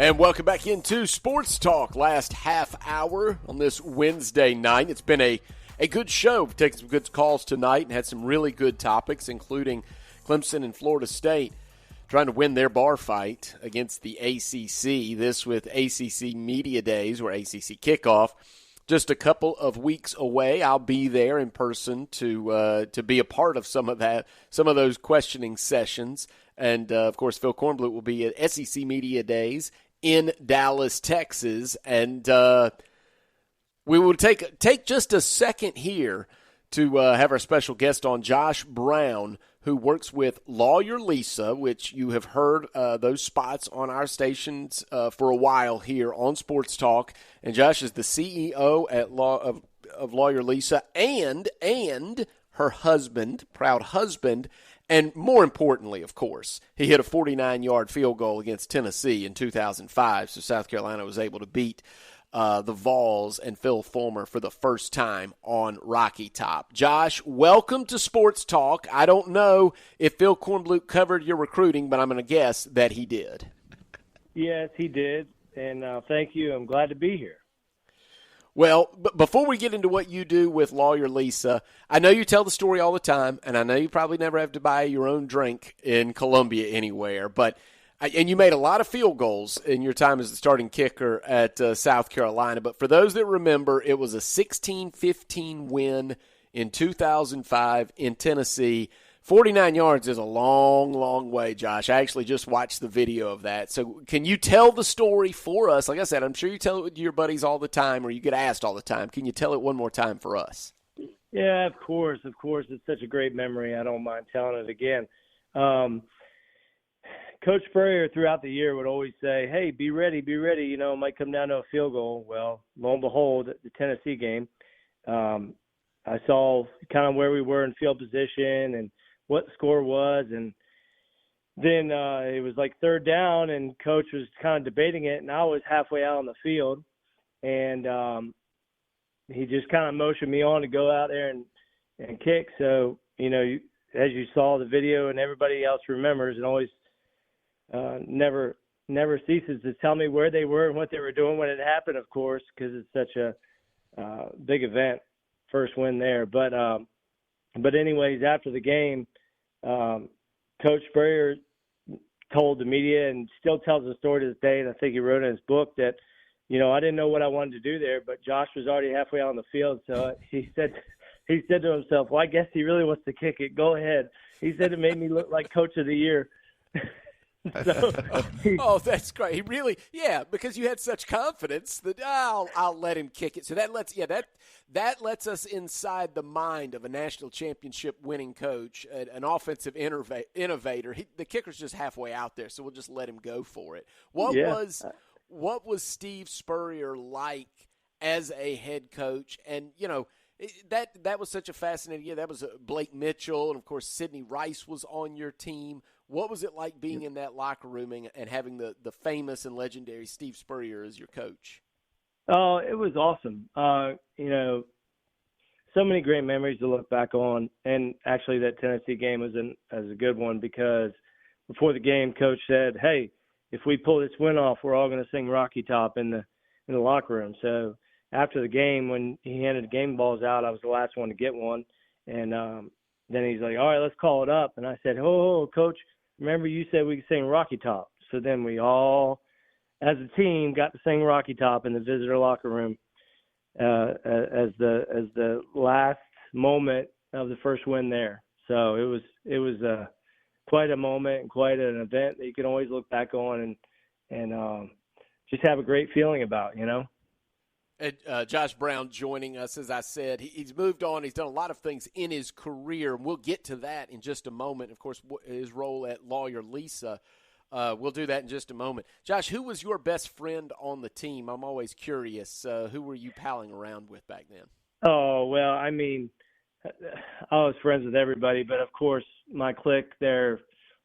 And welcome back into Sports Talk, last half hour on this Wednesday night. It's been a good show. We've taken some good calls tonight and had some really good topics, including Clemson and Florida State trying to win their bar fight against the ACC. This with ACC Media Days, or ACC Kickoff, just a couple of weeks away. I'll be there in person to be a part of some of those questioning sessions. And, of course, Phil Kornblut will be at SEC Media Days in Dallas, Texas. And we will take just a second here to have our special guest on, Josh Brown, who works with Lawyer Lisa, which you have heard those spots on our stations for a while here on Sports Talk. And Josh is the CEO of Lawyer Lisa and her husband, proud husband. And more importantly, of course, he hit a 49-yard field goal against Tennessee in 2005, so South Carolina was able to beat the Vols and Phil Fulmer for the first time on Rocky Top. Josh, welcome to Sports Talk. I don't know if Phil Kornblut covered your recruiting, but I'm going to guess that he did. Yes, he did, and thank you. I'm glad to be here. Well, before we get into what you do with Lawyer Lisa, I know you tell the story all the time, and I know you probably never have to buy your own drink in Columbia anywhere, and you made a lot of field goals in your time as the starting kicker at South Carolina. But for those that remember, it was a 16-15 win in 2005 in Tennessee. 49 yards is a long, long way, Josh. I actually just watched the video of that. So can you tell the story for us? Like I said, I'm sure you tell it to your buddies all the time, or you get asked all the time. Can you tell it one more time for us? Yeah, of course. It's such a great memory. I don't mind telling it again. Coach Spurrier throughout the year would always say, hey, be ready. You know, it might come down to a field goal. Well, lo and behold, the Tennessee game, I saw kind of where we were in field position and what the score was. And then it was like third down, and Coach was kind of debating it, and I was halfway out on the field. And he just kind of motioned me on to go out there and kick. So, you know, as you saw the video and everybody else remembers, and always never ceases to tell me where they were and what they were doing when it happened, of course, because it's such a big event, first win there. But anyways, after the game, Coach Spurrier told the media, and still tells the story to this day, and I think he wrote in his book that, you know, I didn't know what I wanted to do there, but Josh was already halfway out on the field, so he said to himself, well, I guess he really wants to kick it. Go ahead. He said it made me look like Coach of the Year. Oh, that's great. He really, because you had such confidence that I'll let him kick it. So that lets us inside the mind of a national championship winning coach, an offensive innovator. The kicker's just halfway out there, so we'll just let him go for it. What was Steve Spurrier like as a head coach? And you know, that was such a fascinating year. That was Blake Mitchell, and of course Sidney Rice was on your team. What was it like being in that locker room and having the famous and legendary Steve Spurrier as your coach? Oh, it was awesome. You know, so many great memories to look back on. And actually that Tennessee game was a good one, because before the game, Coach said, hey, if we pull this win off, we're all going to sing Rocky Top in the locker room. So after the game, when he handed the game balls out, I was the last one to get one. And then he's like, all right, let's call it up. And I said, oh, Coach, remember you said we could sing Rocky Top. So then we all, as a team, got to sing Rocky Top in the visitor locker room as the last moment of the first win there. So it was quite a moment and quite an event that you can always look back on and just have a great feeling about, you know. Josh Brown joining us. As I said, he's moved on. He's done a lot of things in his career, and we'll get to that in just a moment. Of course, his role at Lawyer Lisa, we'll do that in just a moment. Josh, who was your best friend on the team? I'm always curious. Who were you palling around with back then? Oh, well, I mean, I was friends with everybody, but of course my clique there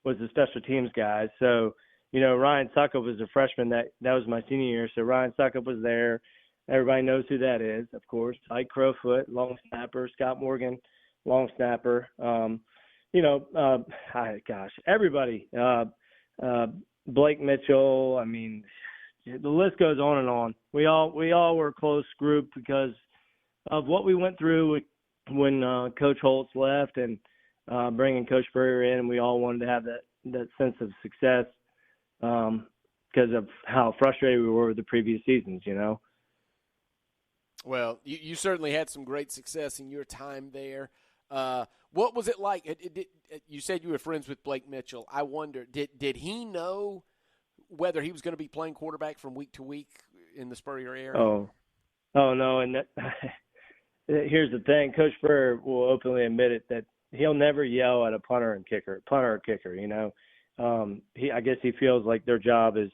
was the special teams guys. So, you know, Ryan Suckup was a freshman. That was my senior year. So Ryan Suckup was there. Everybody knows who that is, of course. Ike Crowfoot, long snapper. Scott Morgan, long snapper. Everybody. Blake Mitchell. I mean, the list goes on and on. We all were a close group because of what we went through when Coach Holtz left and bringing Coach Spurrier in. We all wanted to have that sense of success because of how frustrated we were with the previous seasons, you know. Well, you certainly had some great success in your time there. What was it like? You said you were friends with Blake Mitchell. I wonder, did he know whether he was going to be playing quarterback from week to week in the Spurrier area? Oh no, and here's the thing: Coach Spurrier will openly admit it that he'll never yell at a punter or kicker. You know, I guess he feels like their job is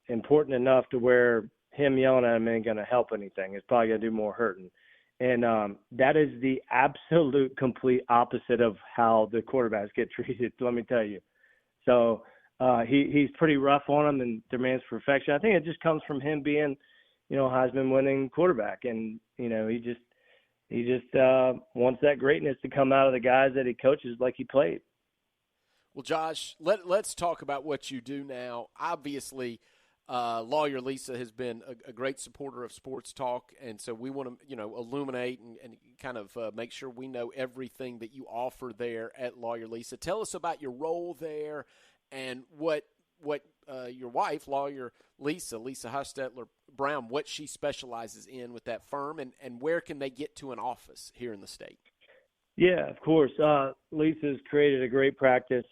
important enough to where him yelling at him ain't going to help anything. It's probably going to do more hurting. And that is the absolute complete opposite of how the quarterbacks get treated, let me tell you. So he's pretty rough on them and demands perfection. I think it just comes from him being, you know, Heisman-winning quarterback. And, you know, he just wants that greatness to come out of the guys that he coaches like he played. Well, Josh, let's talk about what you do now. Obviously, Lawyer Lisa has been a great supporter of Sports Talk, and so we want to, you know, illuminate and kind of make sure we know everything that you offer there at Lawyer Lisa. Tell us about your role there and what your wife, Lawyer Lisa Hostetler Brown, what she specializes in with that firm, and where can they get to an office here in the state? Yeah, of course. Lisa's created a great practice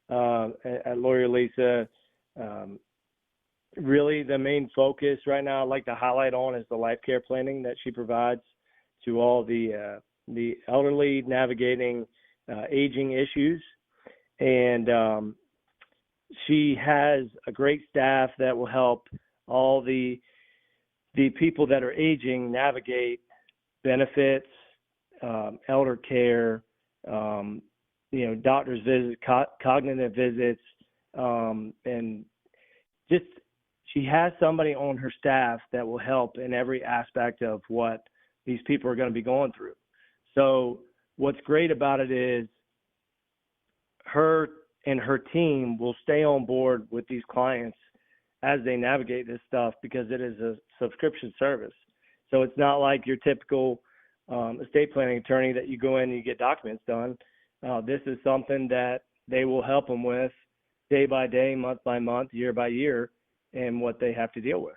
at Lawyer Lisa. Really, the main focus right now I'd like to highlight on is the life care planning that she provides to all the elderly navigating aging issues. And she has a great staff that will help all the people that are aging navigate benefits, elder care, you know, doctor's visits, cognitive visits, and just she has somebody on her staff that will help in every aspect of what these people are going to be going through. So what's great about it is her and her team will stay on board with these clients as they navigate this stuff because it is a subscription service. So it's not like your typical estate planning attorney that you go in and you get documents done. This is something that they will help them with day by day, month by month, year by year, and what they have to deal with.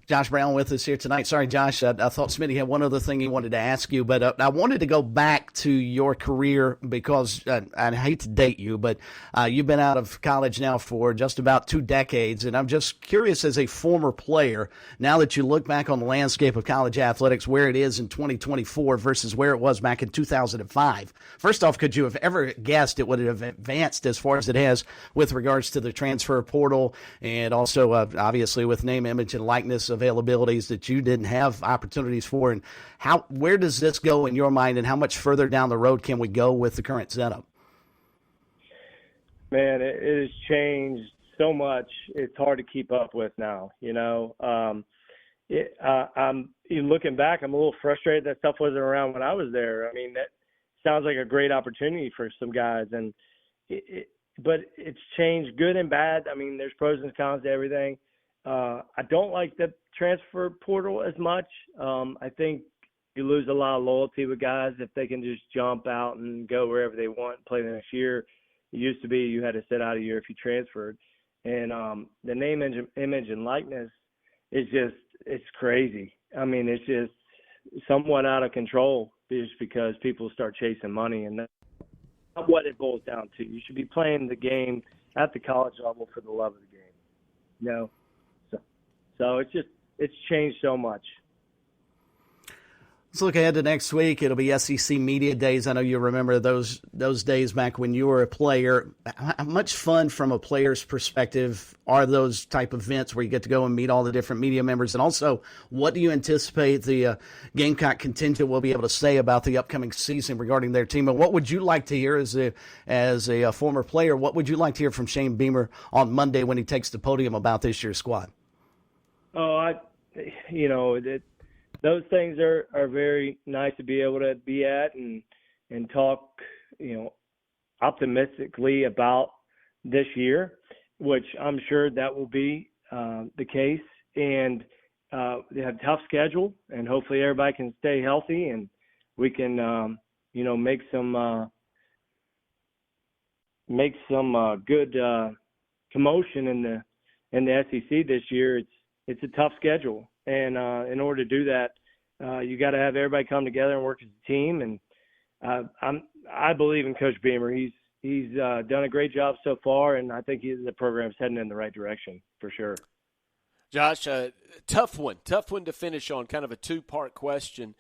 Josh Brown with us here tonight. Sorry, Josh, I thought Smitty had one other thing he wanted to ask you, but I wanted to go back to your career because I hate to date you, but you've been out of college now for just about 2 decades, and I'm just curious as a former player, now that you look back on the landscape of college athletics, where it is in 2024 versus where it was back in 2005. First off, could you have ever guessed it would have advanced as far as it has with regards to the transfer portal and also obviously with name, image, and likeness availabilities that you didn't have opportunities for, and where does this go in your mind, and how much further down the road can we go with the current setup? Man, it has changed so much. It's hard to keep up with now. You know, I'm even looking back, I'm a little frustrated that stuff wasn't around when I was there. I mean, that sounds like a great opportunity for some guys, and but it's changed good and bad. I mean, there's pros and cons to everything. I don't like the transfer portal as much. I think you lose a lot of loyalty with guys if they can just jump out and go wherever they want and play the next year. It used to be you had to sit out a year if you transferred. And the name, image, and likeness is just – it's crazy. I mean, it's just somewhat out of control just because people start chasing money, and that's not what it boils down to. You should be playing the game at the college level for the love of the game, you know? So it's changed so much. Let's look ahead to next week. It'll be SEC Media Days. I know you remember those days back when you were a player. How much fun from a player's perspective are those type of events where you get to go and meet all the different media members? And also, what do you anticipate the Gamecock contingent will be able to say about the upcoming season regarding their team? And what would you like to hear as a former player? What would you like to hear from Shane Beamer on Monday when he takes the podium about this year's squad? those things are very nice to be able to be at and talk, optimistically about this year, which I'm sure that will be the case. And they have a tough schedule, and hopefully everybody can stay healthy and we can, make some good commotion in the SEC this year. It's a tough schedule, and in order to do that, you got to have everybody come together and work as a team. And I believe in Coach Beamer. He's done a great job so far, and I think the program's heading in the right direction for sure. Josh, tough one to finish on, kind of a two-part question,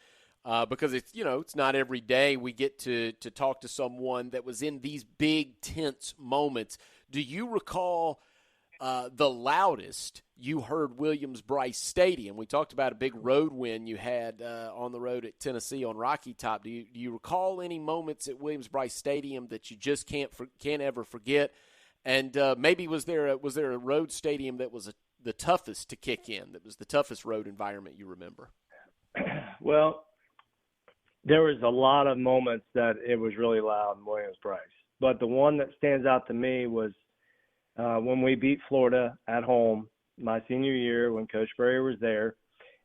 because it's not every day we get to talk to someone that was in these big, tense moments. Do you recall the loudest you heard Williams-Brice Stadium? We talked about a big road win you had on the road at Tennessee on Rocky Top. Do you recall any moments at Williams-Brice Stadium that you just can't ever forget? And maybe was there a road stadium that was the toughest to kick in, that was the toughest road environment you remember? Well, there was a lot of moments that it was really loud in Williams-Brice. But the one that stands out to me was when we beat Florida at home my senior year when Coach Spurrier was there,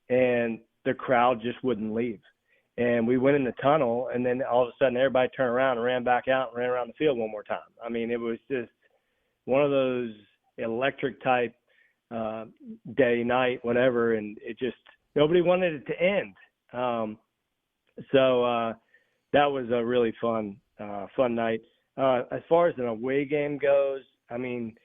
and the crowd just wouldn't leave. And we went in the tunnel, and then all of a sudden everybody turned around and ran back out and ran around the field one more time. I mean, it was just one of those electric type day, night, whatever, and it just nobody wanted it to end. So that was a really fun night. As far as an away game goes, I mean,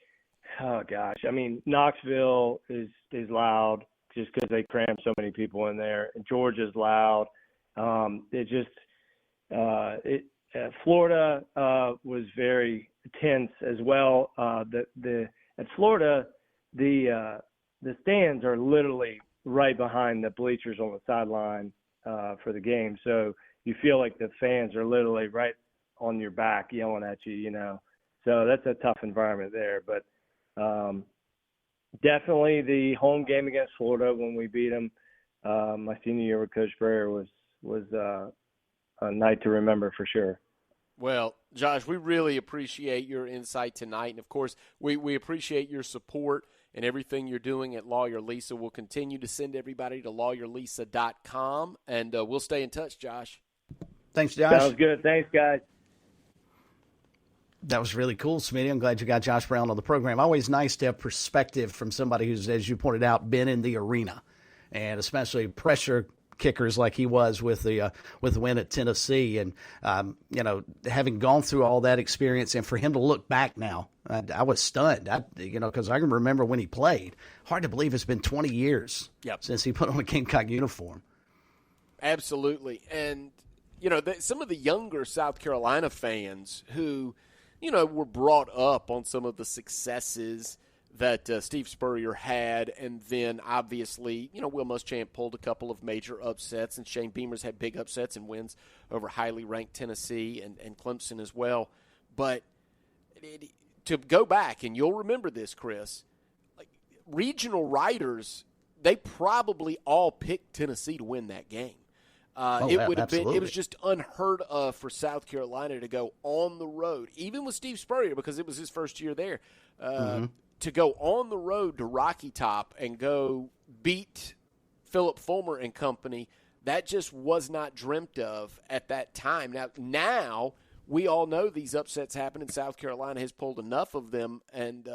oh gosh, I mean Knoxville is loud just because they cram so many people in there. And Georgia's loud. Florida was very tense as well. At Florida, the stands are literally right behind the bleachers on the sideline for the game, so you feel like the fans are literally right on your back yelling at you, So that's a tough environment there. But definitely the home game against Florida when we beat them my senior year with Coach Spurrier was a night to remember for sure. Well, Josh, we really appreciate your insight tonight. And, of course, we appreciate your support and everything you're doing at Lawyer Lisa. We'll continue to send everybody to lawyerlisa.com, and we'll stay in touch, Josh. Thanks, Josh. Sounds good. Thanks, guys. That was really cool, Smitty. I'm glad you got Josh Brown on the program. Always nice to have perspective from somebody who's, as you pointed out, been in the arena, and especially pressure kickers like he was with the win at Tennessee. And, having gone through all that experience, and for him to look back now, I was stunned, because I can remember when he played. Hard to believe it's been 20 years since he put on a Gamecock uniform. Absolutely. And, some of the younger South Carolina fans who – were brought up on some of the successes that Steve Spurrier had, and then obviously, Will Muschamp pulled a couple of major upsets, and Shane Beamer's had big upsets and wins over highly ranked Tennessee and Clemson as well. But to go back, and you'll remember this, Chris, like regional writers, they probably all picked Tennessee to win that game. It would have been. It was just unheard of for South Carolina to go on the road, even with Steve Spurrier, because it was his first year there, to go on the road to Rocky Top and go beat Philip Fulmer and company. That just was not dreamt of at that time. Now we all know these upsets happen, and South Carolina has pulled enough of them and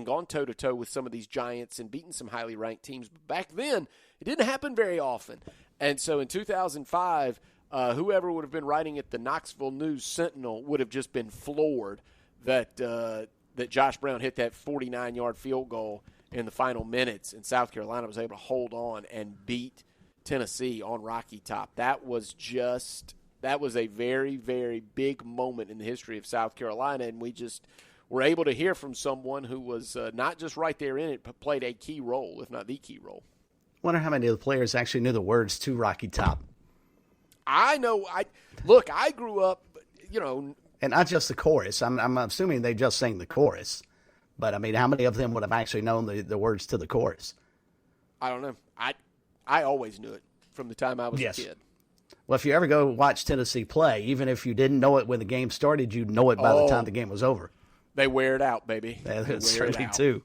gone toe to toe with some of these giants and beaten some highly ranked teams. But back then, it didn't happen very often. And so in 2005, whoever would have been writing at the Knoxville News-Sentinel would have just been floored that Josh Brown hit that 49-yard field goal in the final minutes, and South Carolina was able to hold on and beat Tennessee on Rocky Top. That was a very, very big moment in the history of South Carolina, and we just were able to hear from someone who was not just right there in it, but played a key role, if not the key role. Wonder how many of the players actually knew the words to Rocky Top. I know. I grew up, and not just the chorus. I'm assuming they just sang the chorus, but I mean, how many of them would have actually known the words to the chorus? I don't know. I always knew it from the time I was Yes. a kid. Well, if you ever go watch Tennessee play, even if you didn't know it when the game started, you'd know it by the time the game was over. They wear it out, baby. Certainly too.